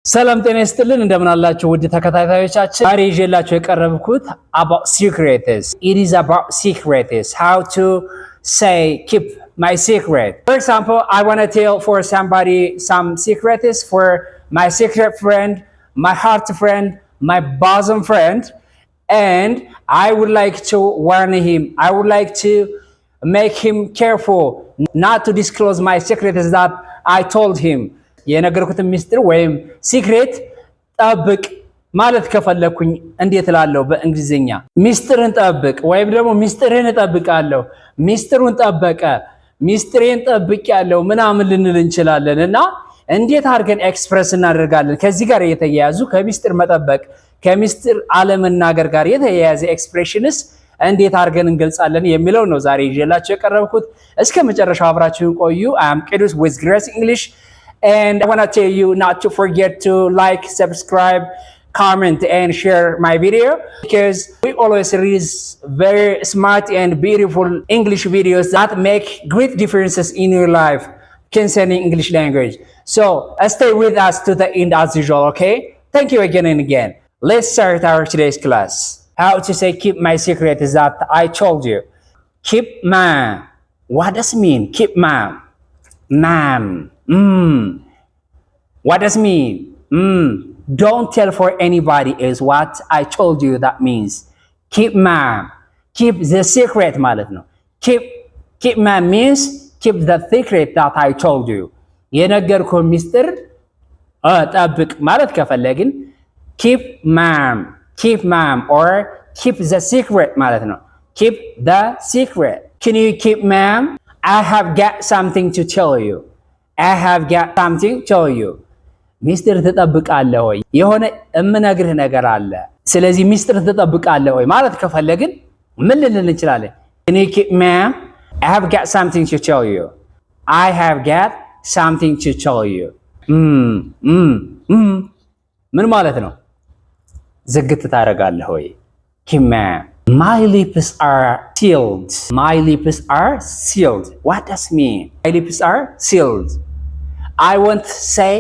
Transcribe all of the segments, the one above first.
ሰላም ጤና ይስጥልን እንደምን አላችሁ ውድ ተከታታዮቻችን ዛሬ ይዤላችሁ የቀረብኩት about secrets. It is about secrets, how to say keep my secret. For example, I want to tell for somebody some secrets for my secret friend, my heart friend, my bosom friend, and I would like to warn him. I would like to make him careful not to disclose my secrets that I told him. የነገርኩትን ሚስጥር ወይም ሲክሬት ጠብቅ ማለት ከፈለኩኝ እንዴት እላለሁ በእንግሊዘኛ ሚስጥርን ጠብቅ ወይም ደግሞ ሚስጥርህን እጠብቃለሁ ሚስጥሩን ጠበቀ ሚስጥሬን ጠብቂያለሁ ምናምን ልንል እንችላለንና እንዴት አድርገን ኤክስፕረስ እናደርጋለን ከዚህ ጋር የተያያዙ ከሚስጥር መጠበቅ ከሚስጥር አለመናገር ጋር የተያያዘ ኤክስፕሬሽንስ እንዴት አድርገን እንገልጻለን የሚለው ነው ዛሬ ይዤላችሁ የቀረብኩት እስከ መጨረሻው አብራችሁን ቆዩ I am Qidus with Grace English. And I want to tell you not to forget to like, subscribe, comment, and share my video because we always release very smart and beautiful English videos that make great differences in your life concerning English language. So stay with us to the end as usual, okay? Thank you again and again. Let's start our today's class. How to say keep my secret is that I told you. Keep ma'am. What does it mean? Keep ma'am. Ma'am. What does it mean? Don't tell for anybody is what I told you that means. Keep ma'am. Keep the secret ማለት ነው. Keep ma'am means keep the secret that I told you. የነገርኩህ ሚስጥር ጠብቅ ማለት ከፈለግን keep ma'am or keep the secret ማለት ነው. Keep the secret. Can you keep ma'am? I have got something to tell you. I have got something to tell you. ሚስጥር ትጠብቃለህ ወይ የሆነ እምነግርህ ነገር አለ ስለዚህ ሚስጥር ትጠብቃለህ ወይ ማለት ከፈለግን ምን ልንል እንችላለን Can you keep ma'am? I have got something to tell you. I have got something to tell you. ምን ማለት ነው ዝግት ታደርጋለህ ወይ Keep ma'am. My lips are sealed. My lips are sealed. What does it mean? My lips are sealed. I won't say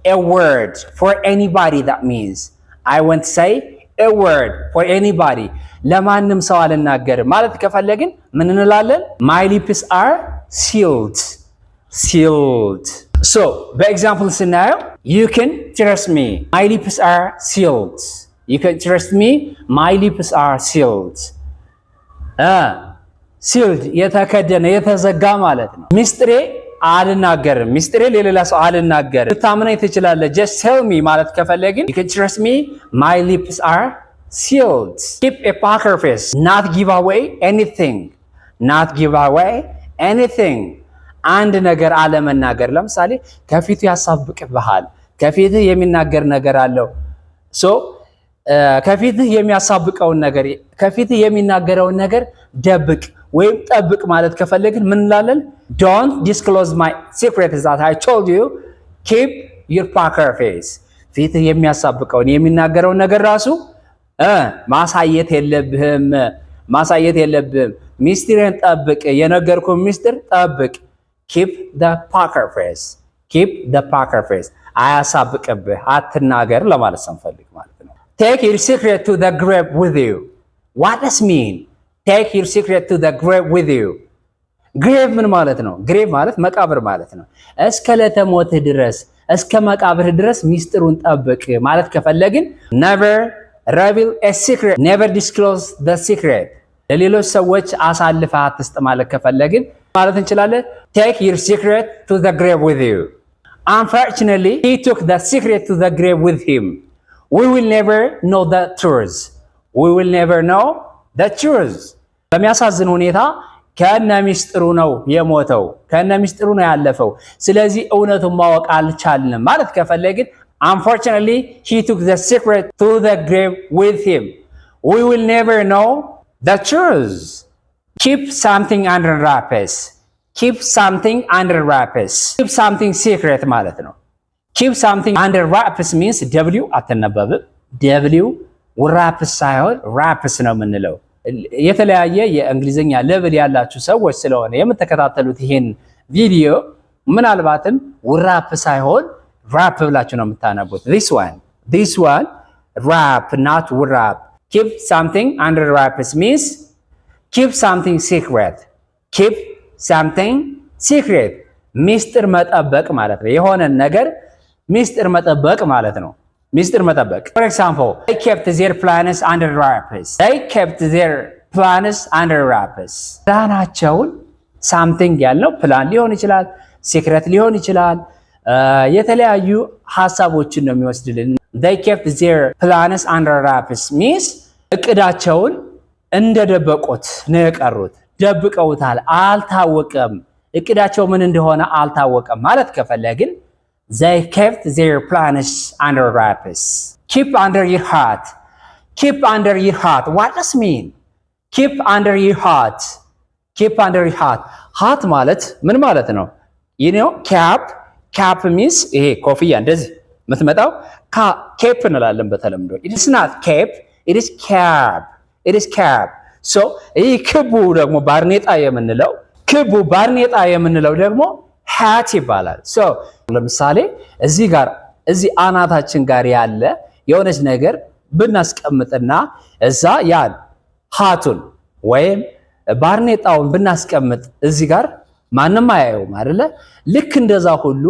a word for anybody that means. I won't say a word for anybody. ለማንም ሰው አልናገርም ማለት ከፈለግን ምን እንላለን? My lips are sealed. Sealed. So, በኤግዛምፕል ስናየው You can trust me. My lips are sealed. You can trust me. My lips are sealed. Sealed የተከደነ የተዘጋ ማለት ነው ሚስጥሬ አልናገርም ሚስጥሬ ለሌላ ሰው አልናገርም ልታምነኝ ትችላለህ just tell me ማለት ከፈለግን You can trust me. My lips are sealed. Keep a poker face. Not give away anything. Not give away anything. አንድ ነገር አለመናገር ለምሳሌ ከፊቱ ያሳብቅብሃል ከፊቱ የሚናገር ነገር አለው so ከፊትህ የሚያሳብቀውን ነገር ከፊትህ የሚናገረውን ነገር ደብቅ ወይም ጠብቅ ማለት ከፈለግን ምን እንላለን Don't disclose my secrets that I told you. Keep your poker face. ፊትህ የሚያሳብቀውን የሚናገረውን ነገር ራሱ ማሳየት የለብህም ሚስጥርን ጠብቅ የነገርኩህ ሚስጥር ጠብቅ Keep the poker face. Keep the poker face. አያሳብቅብህ አትናገር ለማለት ሰንፈልግ ማለት ነው Take your secret to the grave with you. What does it mean? Take your secret to the grave with you. Grave ምን ማለት ነው? Grave ማለት መቃብር ማለት ነው። እስከ ለተሞትህ ድረስ እስከ መቃብርህ ድረስ ሚስጥሩን ጠብቅ ማለት ከፈለግን Never reveal a secret. Never disclose the secret. ለሌሎች ሰዎች አሳልፈህ አትስጥ ማለት ከፈለግን ማለት እንችላለን Take your secret to the grave with you. Unfortunately, he took the secret to the grave with him. We will never know the truth. We will never know the truth. በሚያሳዝን ሁኔታ ከነ ሚስጥሩ ነው የሞተው ከነ ሚስጥሩ ነው ያለፈው ስለዚህ እውነቱን ማወቅ አልቻልንም ማለት ከፈለግን Unfortunately, he took the secret to the grave with him. We will never know the truth. Keep something under wraps. Keep something under wraps. Keep something secret ማለት ነው Keep something under wraps means W አትነበብም W wraps ሳይሆን wraps ነው የምንለው የተለያየ የእንግሊዘኛ ሌቭል ያላችሁ ሰዎች ስለሆነ የምትከታተሉት ይሄን ቪዲዮ ምናልባትም wrap ሳይሆን ራፕ ብላችሁ ነው የምታነቡት። this one rap not wrap keep something under wraps means keep something secret keep something secret ሚስጥር መጠበቅ ማለት ነው። የሆነ ነገር ሚስጥር መጠበቅ ማለት ነው። ሚስጥር መጠበቅ for example they kept their plans under wraps ፕላናቸውን something ያልነው ፕላን ሊሆን ይችላል፣ ሲክሬት ሊሆን ይችላል፣ የተለያዩ ሐሳቦችን ነው የሚወስድልን። they kept their plans under wraps means እቅዳቸውን እንደደበቁት ነው የቀሩት። ደብቀውታል፣ አልታወቀም። እቅዳቸው ምን እንደሆነ አልታወቀም ማለት ከፈለግን they kept their plans under wraps keep under your heart what does mean keep under your heart heart ማለት ምን ማለት ነው? you know cap means ይሄ ኮፍያ እንደዚህ የምትመጣው cap እንላለን በተለምዶ it is not cape it is cap so ይሄ ክቡ ደግሞ ባርኔጣ የምንለው ደግሞ hat ይባላል። so ለምሳሌ እዚህ አናታችን ጋር ያለ የሆነች ነገር ብናስቀምጥና እዛ ያን ሃቱን ወይም ባርኔጣውን ብናስቀምጥ እዚህ ጋር ማንም አያየውም አይደለ? ልክ እንደዛ ሁሉ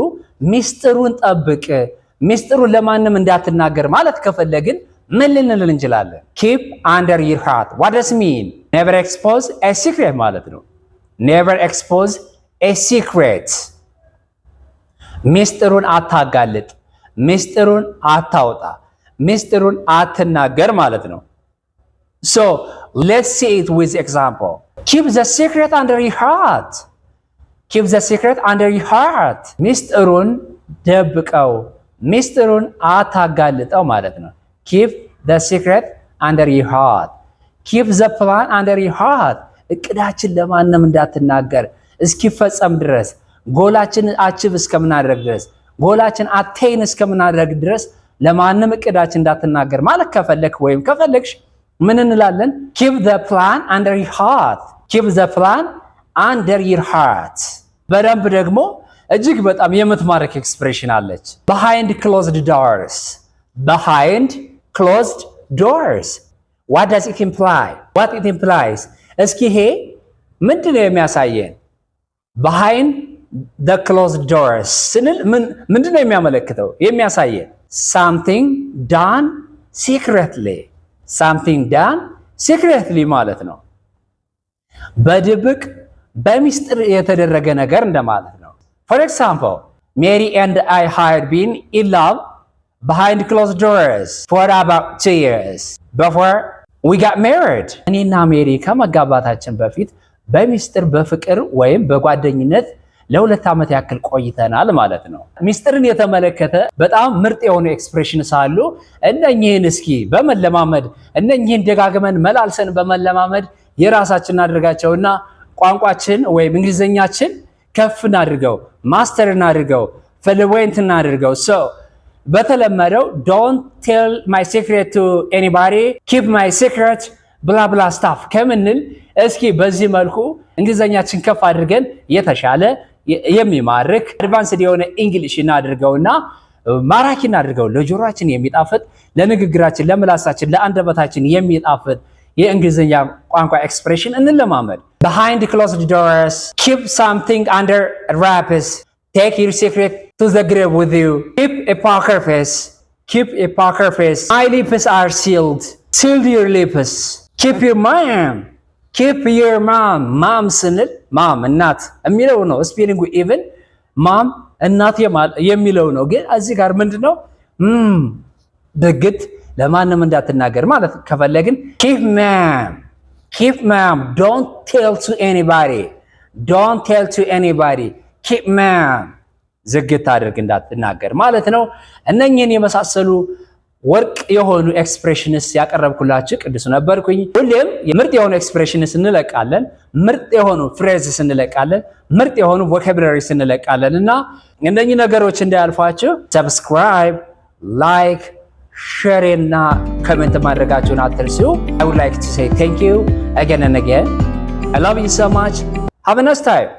ሚስጥሩን ጠብቅ፣ ሚስጥሩን ለማንም እንዳትናገር ማለት ከፈለግን ምን ልንል እንችላለን? keep under your heart what does mean never expose a secret ማለት ነው። never expose a secret ሚስጥሩን አታጋልጥ፣ ሚስጥሩን አታውጣ፣ ሚስጥሩን አትናገር ማለት ነው። so let's see it with example keep the secret under your heart ሚስጥሩን ደብቀው፣ ሚስጥሩን አታጋልጠው ማለት ነው። keep the secret under your heart keep the plan under your heart እቅዳችን ለማንም እንዳትናገር እስኪፈጸም ድረስ ጎላችን አቺቭ እስከምናደርግ ድረስ ጎላችን አቴን እስከምናደርግ ድረስ ለማንም እቅዳችን እንዳትናገር ማለት ከፈለክ ወይም ከፈለክሽ ምን እንላለን? keep the plan under your heart በደንብ ደግሞ እጅግ በጣም የምትማርክ ኤክስፕሬሽን አለች። behind closed doors what does it imply what it implies እስኪ ይሄ ምንድነው የሚያሳየን? behind the closed doors ስንል ምንድነው የሚያመለክተው? የሚያሳየን something done secretly ማለት ነው። በድብቅ በሚስጥር የተደረገ ነገር እንደማለት ነው። for example Mary and I had been in love behind closed doors for about 2 years before we got married እኔና ሜሪ ከመጋባታችን በፊት በሚስጥር በፍቅር ወይም በጓደኝነት ለ2 ዓመት ያክል ቆይተናል ማለት ነው። ሚስጥርን የተመለከተ በጣም ምርጥ የሆኑ ኤክስፕሬሽንስ አሉ። እነኚህን እስኪ በመለማመድ እነኚህን ደጋግመን መላልሰን በመለማመድ የራሳችን እናድርጋቸውና ቋንቋችን ወይም እንግሊዘኛችን ከፍ እናድርገው፣ ማስተር እናድርገው፣ ፍሉዌንት እናድርገው። so በተለመደው don't tell my secret to anybody keep my secret blah blah stuff ከምንል እስኪ በዚህ መልኩ እንግሊዘኛችን ከፍ አድርገን የተሻለ የሚማርክ አድቫንስድ የሆነ እንግሊሽ እናድርገውና ማራኪ እናድርገው። ለጆሮአችን የሚጣፍጥ ለንግግራችን፣ ለምላሳችን፣ ለአንደበታችን የሚጣፍጥ የእንግሊዘኛ ቋንቋ ኤክስፕሬሽን እንለማመድ። behind closed doors keep something under wraps take your secret to the grave with you keep a poker face my lips are sealed seal your lips keep your mom ማም ስንል ማም እናት የሚለው ነው። ስፔሊንጉ ኢቭን ማም እናት የሚለው ነው። ግን እዚህ ጋር ምንድነው በግድ ለማንም እንዳትናገር ማለት ከፈለግን keep mom don't tell to anybody keep mom ዝግት አድርግ እንዳትናገር ማለት ነው። እነኚህን የመሳሰሉ ወርቅ የሆኑ ኤክስፕሬሽንስ ያቀረብኩላችሁ ቅዱስ ነበርኩኝ። ሁሌም ምርጥ የሆኑ ኤክስፕሬሽንስ እንለቃለን፣ ምርጥ የሆኑ ፍሬዝስ እንለቃለን፣ ምርጥ የሆኑ ቮካብላሪስ እንለቃለን እና እነኚህ ነገሮች እንዳያልፏችሁ ሰብስክራይብ፣ ላይክ፣ ሼር እና ኮሜንት ማድረጋችሁን አትርሱ። I would like to say thank you again and again. I love you so much. Have a nice time.